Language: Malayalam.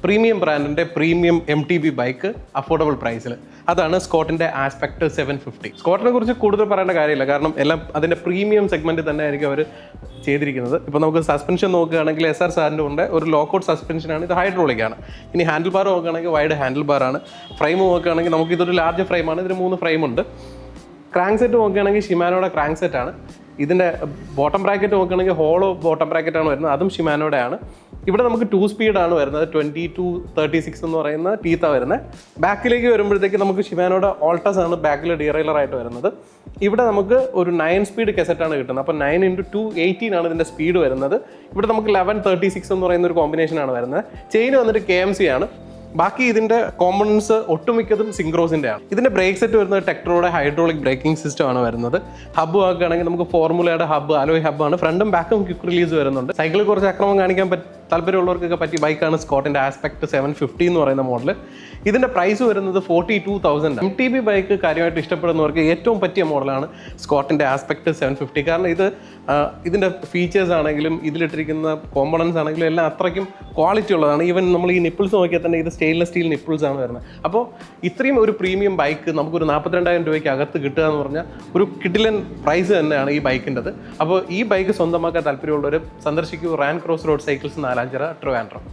പ്രീമിയം ബ്രാൻഡിൻ്റെ പ്രീമിയം MTB ബൈക്ക് അഫോർഡബിൾ പ്രൈസിൽ. അതാണ് സ്കോട്ടിൻ്റെ ആസ്പെക്ട് 750. സ്കോട്ടിനെ കുറിച്ച് കൂടുതൽ പറയേണ്ട കാര്യമില്ല, കാരണം എല്ലാം അതിൻ്റെ പ്രീമിയം സെഗ്മെൻറ്റിൽ തന്നെ ആയിരിക്കും അവർ ചെയ്തിരിക്കുന്നത്. ഇപ്പോൾ നമുക്ക് സസ്പെൻഷൻ നോക്കുകയാണെങ്കിൽ SR സാറിൻ്റെ ഉണ്ട് ഒരു ലോക്കൗട്ട് സസ്പെൻഷനാണ്, ഇത് ഹൈഡ്രോളിക് ആണ്. ഇനി ഹാൻഡിൽ ബാർ നോക്കുകയാണെങ്കിൽ വൈഡ് ഹാൻഡിൽ ബാറാണ്. ഫ്രെയിം നോക്കുകയാണെങ്കിൽ നമുക്ക് ഇതൊരു ലാർജ് ഫ്രെയിമാണ്, ഇതിന് 3 ഫ്രെയിമുണ്ട്. ക്രാങ്ക് സെറ്റ് നോക്കുകയാണെങ്കിൽ ഷിമാനോയുടെ ക്രാങ്ക് സെറ്റാണ്. ഇതിൻ്റെ ബോട്ടം ബ്രാക്കറ്റ് നോക്കുകയാണെങ്കിൽ ഹോളോ ബോട്ടം ബ്രാക്കറ്റാണ് വരുന്നത്, അതും ഷിമാനോയുടെ ആണ്. ഇവിടെ നമുക്ക് 2 സ്പീഡാണ് വരുന്നത്, 20-36 എന്ന് പറയുന്ന ടീത്താണ് വരുന്നത്. ബാക്കിലേക്ക് വരുമ്പോഴത്തേക്ക് നമുക്ക് ഷിമാനോയുടെ ഓൾട്ടസ് ആണ് ബാക്കിൽ ഡീറൈലറായിട്ട് വരുന്നത്. ഇവിടെ നമുക്ക് ഒരു 9 സ്പീഡ് കെസറ്റാണ് കിട്ടുന്നത്, അപ്പോൾ 9x2 18 ആണ് ഇതിൻ്റെ സ്പീഡ് വരുന്നത്. ഇവിടെ നമുക്ക് 11-36 എന്ന് പറയുന്ന ഒരു കോമ്പിനേഷനാണ് വരുന്നത്. ചെയിൻ വന്നിട്ട് KMC ആണ്. ബാക്കി ഇതിൻ്റെ കോമ്പണൻസ് ഒട്ടുമിക്കതും സിംഗ്രോസിൻ്റെ ആണ്. ഇതിൻ്റെ ബ്രേക്ക് സെറ്റ് വരുന്നത് ടെക്ട്രോയുടെ ഹൈഡ്രോളിക് ബ്രേക്കിംഗ് സിസ്റ്റം ആണ് വരുന്നത്. ഹബ്ബ് ആക്കുകയാണെങ്കിൽ നമുക്ക് ഫോർമുലയുടെ ഹബ്ബ്, അലോയ് ഹബ്ബാണ്. ഫ്രണ്ടും ബാക്കും ക്വിക്ക് റിലീസ് വരുന്നുണ്ട്. സൈക്കിളിൽ കുറച്ച് അക്രമം കാണിക്കാൻ താല്പര്യമുള്ളവർക്കൊക്കെ പറ്റിയ ബൈക്കാണ് സ്കോട്ടിൻ്റെ ആസ്പെക്ട് 750 എന്ന് പറയുന്ന മോഡൽ. ഇതിൻ്റെ പ്രൈസ് വരുന്നത് 42,000. MTB ബൈക്ക് കാര്യമായിട്ട് ഇഷ്ടപ്പെടുന്നവർക്ക് ഏറ്റവും പറ്റിയ മോഡലാണ് സ്കോട്ടിൻ്റെ ആസ്പെക്ട് 750. കാരണം ഇതിൻ്റെ ഫീച്ചേഴ്സ് ആണെങ്കിലും ഇതിലിട്ടിരിക്കുന്ന കോമ്പണൻസ് ആണെങ്കിലും എല്ലാം അത്രയ്ക്കും ക്വാളിറ്റി ഉള്ളതാണ്. ഈവൻ നമ്മൾ ഈ നിപ്പിൾസ് നോക്കിയാൽ തന്നെ ഇത് സ്റ്റെയിൻലെസ് സ്റ്റീൽ നിപ്പിൾസ് ആണ് വരുന്നത്. അപ്പോൾ ഇത്രയും ഒരു പ്രീമിയം ബൈക്ക് നമുക്കൊരു 42,000 രൂപയ്ക്ക് അകത്ത് കിട്ടുക എന്ന് പറഞ്ഞാൽ ഒരു കിടിലൻ പ്രൈസ് തന്നെയാണ് ഈ ബൈക്കിൻ്റെത്. അപ്പോൾ ഈ ബൈക്ക് സ്വന്തമാക്കാൻ താല്പര്യമുള്ളവർ സന്ദർശിക്കൂ റാൻ cross road cycles, Nalanchira, Trivandrum.